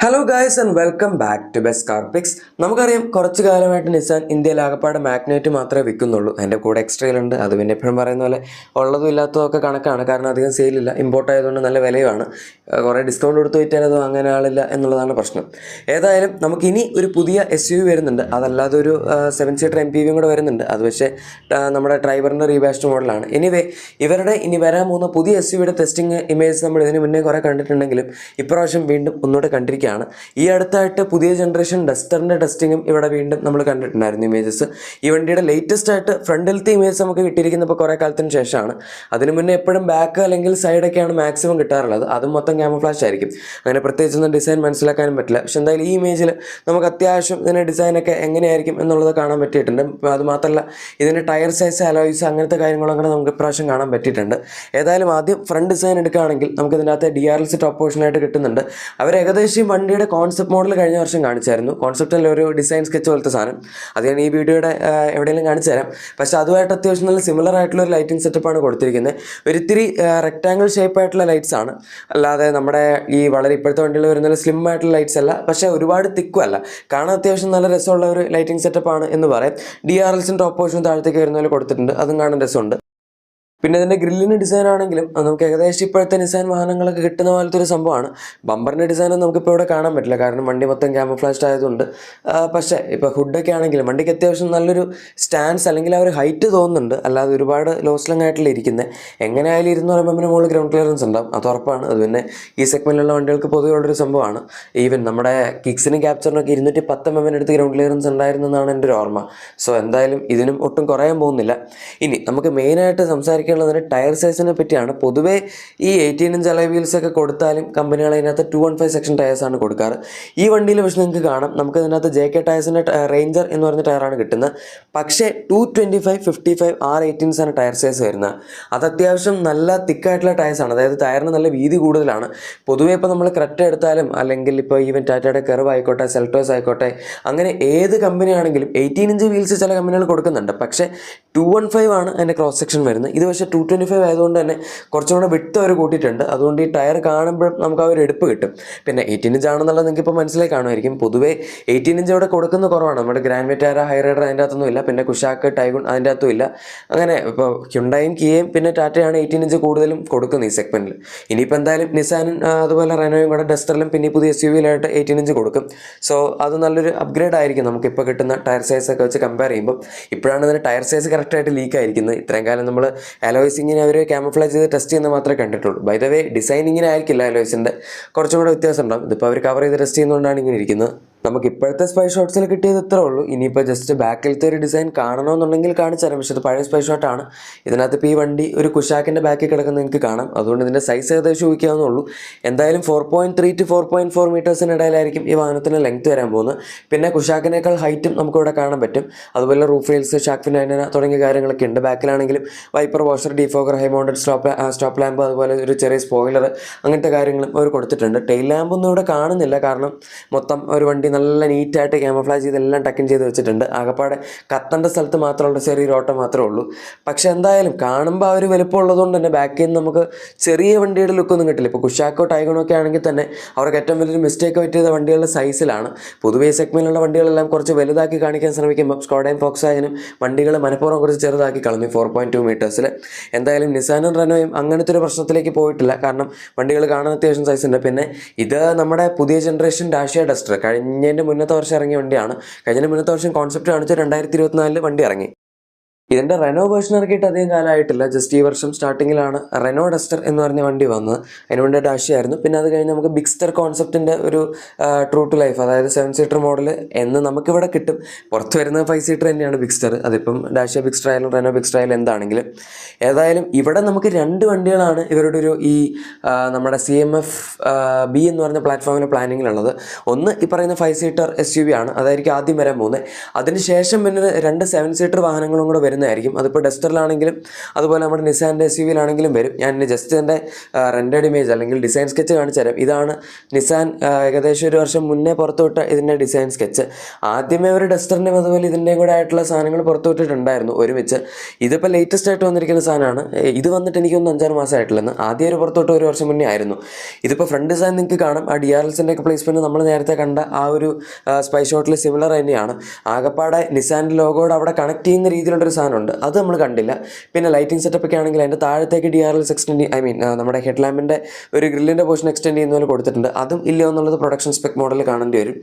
Hello guys and welcome back to best car picks. നമുക്കറിയാം കുറച്ച് കാലമായിട്ട് നിസാൻ ഇന്ത്യയിൽ ആകപ്പാടെ മാഗ്നേറ്റ് മാത്രമേ വിൽക്കുന്നുള്ളൂ. അതിൻ്റെ കൂടെ എക്സ്ട്രയിലുണ്ട്. അത് പിന്നെ എപ്പോഴും പറയുന്ന പോലെ ഉള്ളതും ഇല്ലാത്തതും ഒക്കെ കണക്കാണ്. കാരണം അധികം സെയിലില്ല, ഇമ്പോർട്ട് ആയതുകൊണ്ട് നല്ല വിലയുമാണ്. കുറേ ഡിസ്കൗണ്ട് കൊടുത്ത് വിറ്റാൽ അത് അങ്ങനെ ആളില്ല എന്നുള്ളതാണ് പ്രശ്നം. ഏതായാലും നമുക്കിനി ഒരു പുതിയ SUV വരുന്നുണ്ട്. അതല്ലാതെ ഒരു 7 സീറ്റർ MPV കൂടെ വരുന്നുണ്ട്. അത് പക്ഷേ നമ്മുടെ ഡ്രൈവറിൻ്റെ റീബാസ്റ്റ് മോഡലാണ്. ഇവരുടെ ഇനി വരാൻ പോകുന്ന പുതിയ SUVയുടെ ടെസ്റ്റിംഗ് ഇമേജ് നമ്മൾ ഇതിന് മുന്നേ കുറേ കണ്ടിട്ടുണ്ടെങ്കിലും ഇപ്രാവശ്യം വീണ്ടും ഒന്നുകൂടെ കണ്ടിരിക്കുകയാണ്. ഈ അടുത്തായിട്ട് പുതിയ ജനറേഷൻ ഡസ്റ്ററിൻ്റെ ടെസ്റ്റിങ്ങും ഇവിടെ വീണ്ടും നമ്മൾ കണ്ടിട്ടുണ്ടായിരുന്നു ഇമേജസ്. ഈ വണ്ടിയുടെ ലേറ്റസ്റ്റ് ആയിട്ട് ഫ്രണ്ടിലത്തെ ഇമേജ് നമുക്ക് കിട്ടിയിരിക്കുന്നത് ഇപ്പോൾ കുറേ കാലത്തിന് ശേഷമാണ്. അതിന് മുന്നേ എപ്പോഴും ബാക്ക് അല്ലെങ്കിൽ സൈഡൊക്കെയാണ് മാക്സിമം കിട്ടാറുള്ളത്. അതും മൊത്തം ക്യാമഫ്ലാഷ് ആയിരിക്കും. അങ്ങനെ പ്രത്യേകിച്ചൊന്നും ഡിസൈൻ മനസ്സിലാക്കാനും പറ്റില്ല. പക്ഷെ എന്തായാലും ഈ ഇമേജിൽ നമുക്ക് അത്യാവശ്യം ഇതിൻ്റെ ഡിസൈനൊക്കെ എങ്ങനെയായിരിക്കും എന്നുള്ളത് കാണാൻ പറ്റിയിട്ടുണ്ട്. അതുമാത്രമല്ല ഇതിൻ്റെ ടയർ സൈസ്, അലോയ്സ്, അങ്ങനത്തെ കാര്യങ്ങളൊക്കെ നമുക്ക് ഇപ്രാവശ്യം കാണാൻ പറ്റിയിട്ടുണ്ട്. ഏതായാലും ആദ്യം ഫ്രണ്ട് ഡിസൈൻ എടുക്കുകയാണെങ്കിൽ നമുക്ക് ഇതിൻ്റെ അകത്ത് DRLs ടോപ്പ് പോർഷനായിട്ട് കിട്ടുന്നുണ്ട്. അവർ ഏകദേശം വണ്ടിയുടെ കോൺസെപ്റ്റ് മോഡൽ കഴിഞ്ഞ വർഷം കാണിച്ചായിരുന്നു. കോൺസെപ്റ്റിൽ ഒരു ഡിസൈൻ സ്കെച്ച് പോലത്തെ സാധനം അത് ഞാൻ ഈ വീഡിയോയുടെ എവിടെയെങ്കിലും കാണിച്ചു തരാം. പക്ഷേ അതുമായിട്ട് അത്യാവശ്യം നല്ല സിമിലർ ആയിട്ടുള്ള ഒരു ലൈറ്റിംഗ് സെറ്റപ്പാണ് കൊടുത്തിരിക്കുന്നത്. ഒരിത്തിരി റെക്ടാങ്കിൾ ഷേപ്പ് ആയിട്ടുള്ള ലൈറ്റ്സ് ആണ്, അല്ലാതെ നമ്മുടെ ഈ വളരെ ഇപ്പോഴത്തെ വണ്ടിയിൽ വരുന്ന സ്ലിം ആയിട്ടുള്ള ലൈറ്റ്സ് അല്ല. പക്ഷേ ഒരുപാട് തിക്കും അല്ല, കാണാൻ അത്യാവശ്യം നല്ല രസമുള്ള ഒരു ലൈറ്റിംഗ് സെറ്റപ്പാണ് എന്ന് പറയാം. DRLസിൻ്റെ ടോപ്പ് പോർഷൻ താഴത്തേക്ക് വരുന്ന പോലെ കൊടുത്തിട്ടുണ്ട്, അതും കാണാൻ രസമുണ്ട്. പിന്നെ ഇതിൻ്റെ ഗ്രില്ലിൻ്റെ ഡിസൈൻ ആണെങ്കിലും നമുക്ക് ഏകദേശം ഇപ്പോഴത്തെ നിസാൻ വാഹനങ്ങളൊക്കെ കിട്ടുന്ന പോലത്തെ ഒരു സംഭവമാണ്. ബമ്പറിൻ്റെ ഡിസൈനൊന്നും നമുക്കിപ്പോൾ ഇവിടെ കാണാൻ പറ്റില്ല, കാരണം വണ്ടി മൊത്തം ക്യാമഫ്ലാഷ്ഡ് ആയതുകൊണ്ട്. പക്ഷേ ഇപ്പോൾ ഹുഡൊക്കെ ആണെങ്കിലും വണ്ടിക്ക് അത്യാവശ്യം നല്ലൊരു സ്റ്റാൻസ് അല്ലെങ്കിൽ ആ ഒരു ഹൈറ്റ് തോന്നുന്നുണ്ട്, അല്ലാതെ ഒരുപാട് ലോസ്ലങ് ആയിട്ടില്ല ഇരിക്കുന്നത്. എങ്ങനെയായാലും 200 mm മുകളിൽ ഗ്രൗണ്ട് ക്ലിയറൻസ് ഉണ്ടാവും, അത് ഉറപ്പാണ്. അത് പിന്നെ ഈ സെഗ്മെൻറ്റിലുള്ള വണ്ടികൾക്ക് പൊതുവെ ഉള്ളൊരു സംഭവമാണ്. ഈവൻ നമ്മുടെ കിക്സിനും ക്യാപ്ചറിനൊക്കെ 210 mm അടുത്ത് ഗ്രൗണ്ട് ക്ലിയറൻസ് ഉണ്ടായിരുന്നെന്നാണ് എൻ്റെ ഒരു ഓർമ്മ. സോ എന്തായാലും ഇതിനും ഒട്ടും കുറയാൻ പോകുന്നില്ല. ഇനി നമുക്ക് മെയിനായിട്ട് സംസാരിക്കാൻ ടയർ സൈസിനെ പറ്റിയാണ്. പൊതുവേ ഈ 18-inch അലോയ് വീൽസ് ഒക്കെ കൊടുത്താലും കമ്പനികൾ അതിനകത്ത് 215 സെക്ഷൻ ടയേഴ്സാണ് കൊടുക്കാറ്. ഈ വണ്ടിയിൽ പക്ഷേ നിങ്ങൾക്ക് കാണാം, നമുക്ക് ഇതിനകത്ത് JK ടയേഴ്സിൻ്റെ റേഞ്ചർ എന്ന് പറഞ്ഞ ടയറാണ് കിട്ടുന്നത്. പക്ഷേ 225, 55, R18s ആണ് ടയർ സൈസ് വരുന്നത്. അത് അത്യാവശ്യം നല്ല തിക്കായിട്ടുള്ള ടയേഴ്സാണ്, അതായത് ടയറിന് നല്ല വീതി കൂടുതലാണ്. പൊതുവേ ഇപ്പോൾ നമ്മൾ ക്രെറ്റ എടുത്താലും അല്ലെങ്കിൽ ഇപ്പോൾ ഈവൻ ടാറ്റയുടെ കെർവ് ആയിക്കോട്ടെ, സെൽറ്റോസ് ആയിക്കോട്ടെ, അങ്ങനെ ഏത് കമ്പനിയാണെങ്കിലും 18-inch വീൽസ് ചില കമ്പനികൾ കൊടുക്കുന്നുണ്ട്. പക്ഷേ 215 ആണ് അതിൻ്റെ ക്രോസ് സെക്ഷൻ വരുന്നത്. ഇത് പക്ഷേ 225 ആയതുകൊണ്ട് തന്നെ കുറച്ചും കൂടെ വിട്ട് അവർ കൂട്ടിയിട്ടുണ്ട്. അതുകൊണ്ട് ഈ ടയർ കാണുമ്പോഴും നമുക്ക് ആ ഒരു എടുപ്പ് കിട്ടും. പിന്നെ 18-inch ആണെന്നുള്ളത് നിങ്ങൾക്ക് ഇപ്പോൾ മനസ്സിലായി കാണുമായിരിക്കും. പൊതുവേ 18-inch ഇവിടെ കൊടുക്കുന്ന കുറവാണ്. നമ്മുടെ ഗ്രാൻഡ് വിറ്റാര, ഹൈറൈഡർ അതിൻ്റെ അകത്തൊന്നും ഇല്ല. പിന്നെ കുഷാക്ക്, ടൈഗുൺ അതിൻ്റെ അകത്തും ഇല്ല. അങ്ങനെ ഇപ്പോൾ ഹ്യുണ്ടായും കിയയും പിന്നെ ടാറ്റയാണ് 18-inch കൂടുതലും കൊടുക്കുന്നത് ഈ സെഗ്മെൻറ്റിൽ. ഇനിയിപ്പോൾ എന്തായാലും നിസാനും അതുപോലെ റെനോയും കൂടെ ഡസ്റ്ററിലും പിന്നെ പുതിയ SUV-യിലായിട്ട് 18-inch കൊടുക്കും. സോ അത് നല്ലൊരു അപ്ഗ്രേഡ് ആയിരിക്കും നമുക്കിപ്പോൾ കിട്ടുന്ന ടയർ സൈസൊക്കെ വെച്ച് കമ്പയർ ചെയ്യുമ്പോൾ. ഇപ്പോഴാണ് ഇതിൻ്റെ ടയർ സൈസ് കറക്റ്റായിട്ട് ലീക്ക് ആയിരിക്കുന്നത്. ഇത്രയും കാലം നമ്മൾ അലോയ്സിങ്ങിനെ അവർ ക്യാമഫ്ലാജ് ചെയ്ത് ടെസ്റ്റ് ചെയ്യുന്നത് മാത്രമേ കണ്ടിട്ടുള്ളൂ. ബൈ ദ വേ ഡിസൈനിങ്ങിനെ ആയിരിക്കില്ല അലോയ്സിൻ്റെ, കുറച്ചും കൂടെ വ്യത്യാസം ഉണ്ടാകും. ഇതിപ്പോൾ അവർ കവർ ചെയ്ത് ടെസ്റ്റ് ചെയ്യുന്നതുകൊണ്ടാണ് ഇങ്ങനെ ഇരിക്കുന്നത്. നമുക്ക് ഇപ്പോഴത്തെ സ്പൈ ഷോട്ട്സിൽ കിട്ടിയത് ഇത്രേ ഉള്ളൂ. ഇനിയിപ്പോൾ ജസ്റ്റ് ബാക്കിലത്തെ ഒരു ഡിസൈൻ കാണണമെന്നുണ്ടെങ്കിൽ കാണിച്ചു തരാം. പക്ഷേ ഇത് പഴയ സ്പൈ ഷോട്ടാണ്. ഇതിനകത്ത് ഇപ്പോൾ ഈ വണ്ടി ഒരു കുഷാക്കിൻ്റെ ബാക്കിൽ കിടക്കുന്ന നിങ്ങൾക്ക് കാണാം. അതുകൊണ്ട് ഇതിൻ്റെ സൈസ് ഏകദേശം ഊഹിക്കാവുന്നുള്ളൂ. എന്തായാലും 4.3 to 4.4 മീറ്റേഴ്സിനിടയിലായിരിക്കും ഈ വാഹനത്തിന് ലെങ്ത് വരാൻ പോകുന്നത്. പിന്നെ കുഷാക്കിനേക്കാൾ ഹൈറ്റും നമുക്കിവിടെ കാണാൻ പറ്റും. അതുപോലെ roof rails, shark fin antenna തുടങ്ങിയ കാര്യങ്ങളൊക്കെ ഉണ്ട്. ബാക്കിലാണെങ്കിലും wiper, washer, defogger, high mounted stop lamp, അതുപോലെ ഒരു ചെറിയ സ്പോയിലർ, അങ്ങനത്തെ കാര്യങ്ങളും അവർ കൊടുത്തിട്ടുണ്ട്. ടെയിൽ ലാമ്പൊന്നും ഇവിടെ കാണുന്നില്ല, കാരണം മൊത്തം ഒരു വണ്ടി നല്ല നീറ്റായിട്ട് ക്യാമഫ്ലാജ് ചെയ്തെല്ലാം ടക്കിൻ ചെയ്ത് വെച്ചിട്ടുണ്ട്. ആകപ്പാടെ കത്തേണ്ട സ്ഥലത്ത് മാത്രമുള്ള ചെറിയൊരു ഓട്ടം മാത്രമേ ഉള്ളൂ. പക്ഷെ എന്തായാലും കാണുമ്പോൾ ആ ഒരു വലുപ്പം ഉള്ളതുകൊണ്ട് തന്നെ ബാക്കിൽ നിന്ന് നമുക്ക് ചെറിയ വണ്ടിയുടെ ലുക്കൊന്നും കിട്ടില്ല. ഇപ്പോൾ കുഷാക്കോ, ടൈഗണോ ഒക്കെ ആണെങ്കിൽ തന്നെ അവർക്ക് ഏറ്റവും വലിയൊരു മിസ്റ്റേക്ക് പറ്റിയത് വണ്ടികളുടെ സൈസിലാണ്. പൊതുവേ സെഗ്മെൻറ്റിലുള്ള വണ്ടികളെല്ലാം കുറച്ച് വലുതാക്കി കാണിക്കാൻ ശ്രമിക്കുമ്പോൾ സ്കോഡയും ഫോക്സ്വാഗനും വണ്ടികൾ മനഃപൂർവ്വം കുറച്ച് ചെറുതാക്കി കളഞ്ഞു 4.2 മീറ്റേഴ്സിൽ. എന്തായാലും നിസാനും റെനോയും അങ്ങനത്തെ ഒരു പ്രശ്നത്തിലേക്ക് പോയിട്ടില്ല, കാരണം വണ്ടികൾ കാണാൻ അത്യാവശ്യം സൈസ് ഉണ്ട്. പിന്നെ ഇത് നമ്മുടെ പുതിയ ജനറേഷൻ ഡാഷ്യ ഡസ്റ്റർ കഴിഞ്ഞതിൻ്റെ മുന്നത്തെ വർഷം ഇറങ്ങിയ വണ്ടിയാണ്. കഴിഞ്ഞ മുന്നത്തെ വർഷം കോൺസെപ്റ്റ് കാണിച്ച് 2024 വണ്ടി ഇറങ്ങി. ഇതിൻ്റെ റെനോ വേർഷൻ ഇറക്കിയിട്ട് അധികം കാലമായിട്ടില്ല. ജസ്റ്റ് ഈ വർഷം സ്റ്റാർട്ടിങ്ങിലാണ് റെനോ ഡസ്റ്റർ എന്ന് പറഞ്ഞ വണ്ടി വന്നത്. അതിന് വേണ്ടി ഡാഷ്യായിരുന്നു. പിന്നെ അത് കഴിഞ്ഞ് നമുക്ക് ബിഗ്സ്റ്റർ കോൺസെപ്റ്റിൻ്റെ ഒരു ട്രൂ ടു ലൈഫ്, അതായത് 7 സീറ്റർ മോഡൽ എന്ന് നമുക്കിവിടെ കിട്ടും. പുറത്ത് വരുന്നത് 5 സീറ്റർ തന്നെയാണ് ബിഗ്സ്റ്റർ. അതിപ്പം ഡാഷ്യ ബിഗ്സ്റ്റർ ആയാലും റെനോ ബിഗ്സ്റ്റർ ആയാലും എന്താണെങ്കിലും. ഏതായാലും ഇവിടെ നമുക്ക് 2 വണ്ടികളാണ് ഇവരുടെ ഒരു ഈ നമ്മുടെ CMF B എന്ന് പറഞ്ഞ പ്ലാറ്റ്ഫോമിലെ പ്ലാനിങ്ങിലുള്ളത്. ഒന്ന് ഈ പറയുന്ന 5 സീറ്റർ SUV ആണ്, അതായിരിക്കും ആദ്യം വരാൻ പോകുന്നത്. അതിനുശേഷം പിന്നെ 2 7 സീറ്റർ വാഹനങ്ങളും കൂടെ വരുന്നുണ്ട്. വരുന്നതായിരിക്കും. അതിപ്പോൾ ഡസ്റ്ററിലാണെങ്കിലും അതുപോലെ നമ്മുടെ നിസാൻ്റെ SUV-യിലാണെങ്കിലും വരും. ഞാൻ ജസ്റ്റ് ഇതിൻ്റെ റെൻഡേഡ് ഇമേജ് അല്ലെങ്കിൽ ഡിസൈൻ സ്കെച്ച് കാണിച്ചു തരാം. ഇതാണ് നിസാൻ ഏകദേശം ഒരു വർഷം മുന്നേ പുറത്തുവിട്ട ഇതിൻ്റെ ഡിസൈൻ സ്കെച്ച്. ആദ്യമേ ഒരു ഡസ്റ്ററിൻ്റെയും അതുപോലെ ഇതിൻ്റെയും കൂടെ ആയിട്ടുള്ള സാധനങ്ങൾ പുറത്തുവിട്ടിട്ടുണ്ടായിരുന്നു ഒരുമിച്ച്. ഇതിപ്പോൾ ലേറ്റസ്റ്റ് ആയിട്ട് വന്നിരിക്കുന്ന സാധനമാണ്. ഇത് വന്നിട്ട് എനിക്കൊന്ന് 5-6 മാസമായിട്ടില്ലെന്ന്. ആദ്യം ഒരു പുറത്തോട്ട് ഒരു വർഷം മുന്നേ ആയിരുന്നു. ഇതിപ്പോൾ ഫ്രണ്ട് ഡിസൈൻ നിങ്ങൾക്ക് കാണാം. ആ DRLസിൻ്റെ ഒക്കെ പ്ലേസ്മെൻറ്റ് നമ്മൾ നേരത്തെ കണ്ട ആ ഒരു സ്പൈ ഷോട്ടിൽ സിമിലർ തന്നെയാണ്. ആകപ്പാടെ നിസാൻ്റെ ലോഗോയുടെ അവിടെ കണക്ട് ചെയ്യുന്ന രീതിയിലുള്ളൊരു സാധനമുണ്ട്, അത് നമ്മൾ കണ്ടില്ല. പിന്നെ ലൈറ്റിംഗ് സെറ്റപ്പ് ഒക്കെ ആണെങ്കിൽ അതിൻ്റെ താഴത്തേക്ക് DRLs എക്സ്റ്റെൻഡ് നമ്മുടെ ഹെഡ് ലാമ്പിൻ്റെ ഒരു ഗ്രില്ലിൻ്റെ പോർഷൻ എക്സ്റ്റെൻഡ് ചെയ്യുന്ന പോലെ കൊടുത്തിട്ടുണ്ട്. അതും ഇല്ലയോ എന്നുള്ളത് പ്രൊഡക്ഷൻ സ്പെക് മോഡൽ കാണേണ്ടി വരും.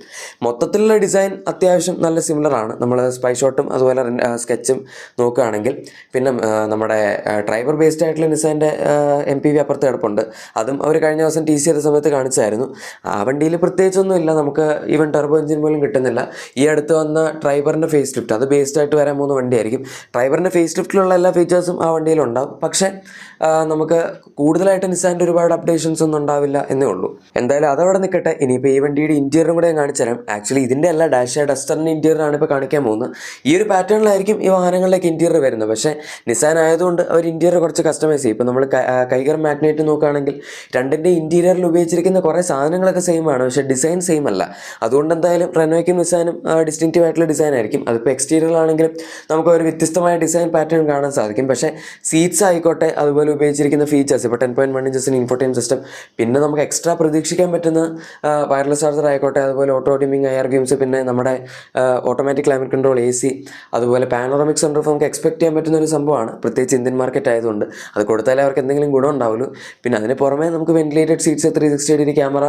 മൊത്തത്തിലുള്ള ഡിസൈൻ അത്യാവശ്യം നല്ല സിമിലറാണ് നമ്മൾ സ്പൈ ഷോട്ടും അതുപോലെ സ്കെച്ചും നോക്കുകയാണെങ്കിൽ. പിന്നെ നമ്മുടെ ഡ്രൈവർ ബേസ്ഡ് ആയിട്ടുള്ള നിസാൻ്റെ MPV അപ്പുറത്ത് കിടപ്പുണ്ട്. അതും അവർ കഴിഞ്ഞ ദിവസം TC ചെയ്ത സമയത്ത് കാണിച്ചായിരുന്നു. ആ വണ്ടിയിൽ പ്രത്യേകിച്ചൊന്നുമില്ല, നമുക്ക് ഈവൻ ടർബോ എഞ്ചിൻ പോലും കിട്ടുന്നില്ല. ഈ അടുത്ത് വന്ന ഡ്രൈവറിൻ്റെ ഫേസ് ലിഫ്റ്റ് അത് ബേസ്ഡ് ആയിട്ട് വരാൻ പോകുന്ന വണ്ടിയായിരിക്കും. ഡ്രൈവറിൻ്റെ ഫേസ് ലിഫ്റ്റിലുള്ള എല്ലാ ഫീച്ചേഴ്സും ആ വണ്ടിയിലുണ്ടാവും. പക്ഷേ നമുക്ക് കൂടുതലായിട്ട് നിസാൻ്റെ ഒരുപാട് അപ്ഡേഷൻസ് ഒന്നും ഉണ്ടാവില്ല എന്നേ ഉള്ളൂ. എന്തായാലും അതവിടെ നിൽക്കട്ടെ. ഇനിയിപ്പോൾ ഈ വണ്ടിയുടെ ഇൻറ്റീരിയറും കൂടെ ഞാൻ കാണിച്ചു തരാം. ആക്ച്വലി ഇതിൻ്റെ അല്ല, ഡസ്റ്ററിൻ്റെ ഇൻറ്റീരിയറാണ് ഇപ്പോൾ കാണിക്കാൻ പോകുന്നത്. ഈ ഒരു പാറ്റേണിലായിരിക്കും ഈ വാഹനങ്ങളിലേക്ക് ഇൻറ്റീരിയർ വരുന്നത്. പക്ഷേ നിസാൻ ആയതുകൊണ്ട് അവർ ഇൻറ്റീരിയർ കുറച്ച് കസ്റ്റമൈസ് ചെയ്യും. ഇപ്പോൾ നമ്മൾ കൈഗർ മാഗ്നൈറ്റ് നോക്കുകയാണെങ്കിൽ രണ്ടിൻ്റെ ഇൻറ്റീരിയറിൽ ഉപയോഗിച്ചിരിക്കുന്ന കുറേ സാധനങ്ങളൊക്കെ സെയിം ആണ്, പക്ഷേ ഡിസൈൻ സെയിം അല്ല. അതുകൊണ്ട് എന്തായാലും റെനോയ്ക്കും നിസാനും ഡിസ്റ്റിങ്റ്റീവ് ആയിട്ടുള്ള ഡിസൈൻ ആയിരിക്കും. അതിപ്പോൾ എക്സ്റ്റീരിയറിലാണെങ്കിലും നമുക്ക് ഒരു വ്യത്യസ്തമായ ഡിസൈൻ പാറ്റേൺ കാണാൻ സാധിക്കും. പക്ഷേ സീറ്റ്സ് ആയിക്കോട്ടെ, അതുപോലെ ഉപയോഗിച്ചിരിക്കുന്ന ഫീച്ചേഴ്സ്, ഇപ്പോൾ 10.1 ഇഞ്ചസിന് ഇൻഫോർടൈൻമെന്റ് സിസ്റ്റം, പിന്നെ നമുക്ക് എക്സ്ട്രാ പ്രതീക്ഷിക്കാൻ പറ്റുന്ന വയർലെസ് ചാർജർ ആയിക്കോട്ടെ, അതുപോലെ ഓട്ടോ ഡിമ്മിങ് AR ഗെയിംസ്, പിന്നെ നമ്മുടെ ഓട്ടോമാറ്റിക് ക്ലൈമറ്റ് കൺട്രോൾ AC, അതുപോലെ പാനോറമിക് സൺറൂഫ് നമുക്ക് എക്സ്പെക്ട് ചെയ്യാൻ പറ്റുന്ന ഒരു സംഭവമാണ്, പ്രത്യേകിച്ച് ഇന്ത്യൻ മാർക്കറ്റ് ആയതുകൊണ്ട്. അത് കൊടുത്താലേ അവർക്ക് എന്തെങ്കിലും ഗുണം ഉണ്ടാവുള്ളൂ. പിന്നെ അതിന് പുറമെ നമുക്ക് ventilated seats, 360 camera,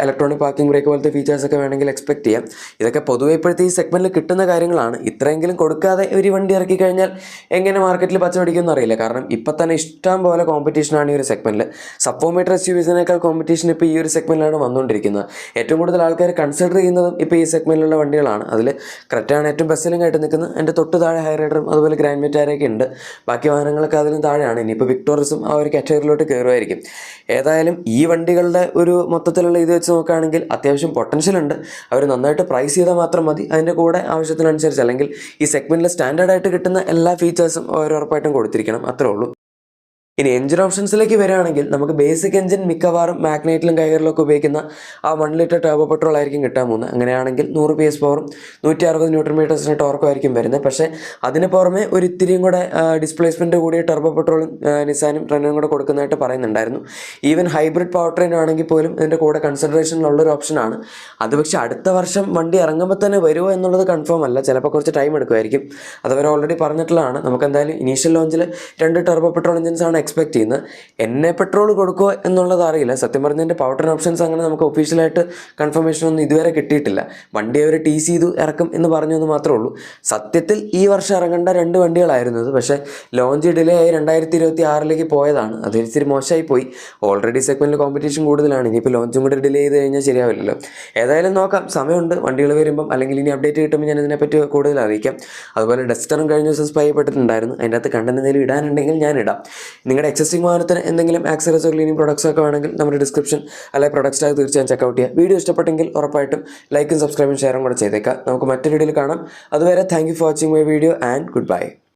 electronic parking brake പോലത്തെ ഫീച്ചേഴ്സൊക്കെ വേണമെങ്കിൽ എക്സ്പെക്ട് ചെയ്യാം. ഇതൊക്കെ പൊതുവെ ഇപ്പോഴത്തെ ഈ സെഗ്മെൻറ്റിൽ കിട്ടുന്ന കാര്യങ്ങളാണ്. ഇത്രയെങ്കിലും കൊടുക്കാതെ ഒരു വണ്ടി ഇറക്കി കഴിഞ്ഞാൽ എങ്ങനെ മാർക്കറ്റിൽ പച്ച പിടിക്കുമെന്ന് അറിയില്ല. കാരണം ഇപ്പം തന്നെ ഇഷ്ടം പോലെ കോമ്പറ്റീഷനാണ് ഈ ഒരു സെഗ്മെൻറ്റിൽ. സബ്ഫോമീറ്റർ SUVസിനേക്കാൾ കോമ്പറ്റീഷൻ ഇപ്പോൾ ഈ ഒരു സെഗ്മെൻറ്റിലാണ് വന്നുകൊണ്ടിരിക്കുന്നത്. ഏറ്റവും കൂടുതൽ ആൾക്കാർ കൺസിഡർ ചെയ്യുന്നതും ഇപ്പോൾ ഈ സെഗ്മെൻറ്റിലുള്ള വണ്ടികളാണ്. അതിൽ ക്രെറ്റയാണ് ഏറ്റവും ബെസ്റ്റ് സെല്ലിംഗ് ആയിട്ട് നിൽക്കുന്നത്. എൻ്റെ തൊട്ട് താഴെ ഹൈറൈഡറും അതുപോലെ ഗ്രാൻഡ് വിറ്റാരയൊക്കെ ഉണ്ട്. ബാക്കി വാഹനങ്ങളൊക്കെ അതിലും താഴെയാണ്. ഇനിയിപ്പോൾ വിക്ടോറിയസും ആ ഒരു കാറ്റഗറിയിലോട്ട് കയറുമായിരിക്കും. ഏതായാലും ഈ വണ്ടികളുടെ ഒരു മൊത്തത്തിലുള്ള ഇത് വെച്ച് നോക്കുകയാണെങ്കിൽ അത്യാവശ്യം പൊട്ടൻഷ്യൽ ഉണ്ട്. അവർ നന്നായിട്ട് പ്രൈസ് ചെയ്താൽ മാത്രം മതി. അതിൻ്റെ കൂടെ ആവശ്യത്തിനനുസരിച്ച് അല്ലെങ്കിൽ ഈ സെഗ്മെൻറ്റിൽ സ്റ്റാൻഡേർഡായിട്ട് കിട്ടുന്ന എല്ലാ ഫീച്ചേഴ്സും അവർ ഉറപ്പായിട്ടും കൊടുത്തിരിക്കണം, അത്രേ ഉള്ളൂ. ഇനി എഞ്ചിൻ ഓപ്ഷൻസിലേക്ക് വരികയാണെങ്കിൽ നമുക്ക് ബേസിക് എഞ്ചിൻ മിക്കവാറും മാഗ്നൈറ്റിലും കൈഗറിലൊക്കെ ഉപയോഗിക്കുന്ന ആ 1 ലിറ്റർ ടർബോ പെട്രോൾ ആയിരിക്കും കിട്ടാൻ പോകുന്നത്. അങ്ങനെയാണെങ്കിൽ 100 PS പവറും 160 Nm ടോർക്കും ആയിരിക്കും വരുന്നത്. പക്ഷേ അതിന് പുറമെ ഒരു ഇത്തിരിയും കൂടെ ഡിസ്പ്ലേസ്മെൻറ്റ് കൂടിയ ടർബോ പെട്രോളും നിസാനും റെനോയും കൂടെ കൊടുക്കുന്നതായിട്ട് പറയുന്നുണ്ടായിരുന്നു. ഈവൻ ഹൈബ്രിഡ് പവർ ട്രെയിൻ ആണെങ്കിൽ പോലും ഇതിൻ്റെ കൂടെ കൺസിഡറേഷനിലുള്ളൊരു ഓപ്ഷനാണ്. അത് പക്ഷേ അടുത്ത വർഷം വണ്ടി ഇറങ്ങുമ്പോൾ തന്നെ വരുമോ എന്നുള്ളത് കൺഫേം അല്ല. ചിലപ്പോൾ കുറച്ച് ടൈം എടുക്കുമായിരിക്കും. അതവർ ഓൾറെഡി പറഞ്ഞിട്ടുള്ളതാണ്. നമുക്ക് എന്തായാലും ഇനീഷ്യൽ ലോഞ്ചിൽ 2 ടർബോ പെട്രോൾ എഞ്ചിൻസാണ് എക്സ്പെക്ട് ചെയ്യുന്നത്. എന്നെ പെട്രോൾ കൊടുക്കുമോ എന്നുള്ളത് അറിയില്ല. സത്യം പറഞ്ഞതിൻ്റെ പവർ ട്രെയിൻ ഓപ്ഷൻസ് അങ്ങനെ നമുക്ക് ഒഫീഷ്യലായിട്ട് കൺഫർമേഷൻ ഒന്നും ഇതുവരെ കിട്ടിയിട്ടില്ല. വണ്ടി അവർ TC ചെയ്തു ഇറക്കും എന്ന് പറഞ്ഞു എന്ന് മാത്രമേ ഉള്ളൂ. സത്യത്തിൽ ഈ വർഷം ഇറങ്ങേണ്ട 2 വണ്ടികളായിരുന്നത്. പക്ഷേ ലോഞ്ച് ഡിലേ ആയി 2026 പോയതാണ്. അത് ഇച്ചിരി മോശമായി പോയി. ഓൾറെഡി സെഗ്മെൻറ്റിൽ കോമ്പറ്റീഷൻ കൂടുതലാണ്. ഇനിയിപ്പോൾ ലോഞ്ചും കൂടി ഡിലേ ചെയ്ത് കഴിഞ്ഞാൽ ശരിയാവില്ലല്ലോ. ഏതായാലും നോക്കാം, സമയമുണ്ട്. വണ്ടികൾ വരുമ്പം അല്ലെങ്കിൽ ഇനി അപ്ഡേറ്റ് കിട്ടുമ്പോൾ ഞാൻ ഇതിനെപ്പറ്റി കൂടുതൽ അറിയിക്കാം. അതുപോലെ ഡസ്റ്ററും കഴിഞ്ഞ ദിവസം സ്പൈ പെട്ടിട്ടുണ്ടായിരുന്നു. അതിൻ്റെ അകത്ത് കണ്ടന്റ് എന്തെങ്കിലും ഇടാനുണ്ടെങ്കിൽ ഞാൻ ഇടാം. നിങ്ങളുടെ എക്സിസ്റ്റിംഗ് വാഹനത്തിന് എന്തെങ്കിലും ആക്സറീസോ ക്ലീനിങ് പ്രൊഡക്ട്സോ ഒക്കെ വേണമെങ്കിൽ നമ്മുടെ ഡിസ്ക്രിപ്ഷൻ അല്ലെങ്കിൽ പ്രൊഡക്ട്സ് ടാഗ് തീർച്ചയായും ചെക്കൗട്ട് ചെയ്യുക. വീഡിയോ ഇഷ്ടപ്പെട്ടെങ്കിൽ ഉറപ്പായിട്ടും ലൈക്കും സബ്സ്ക്രൈബും ഷെയറും കൂടെ ചെയ്തേക്കാം. നമുക്ക് മറ്റൊരു വീഡിയോയിൽ കാണാം. അതുവരെ thank you for watching my video and good bye.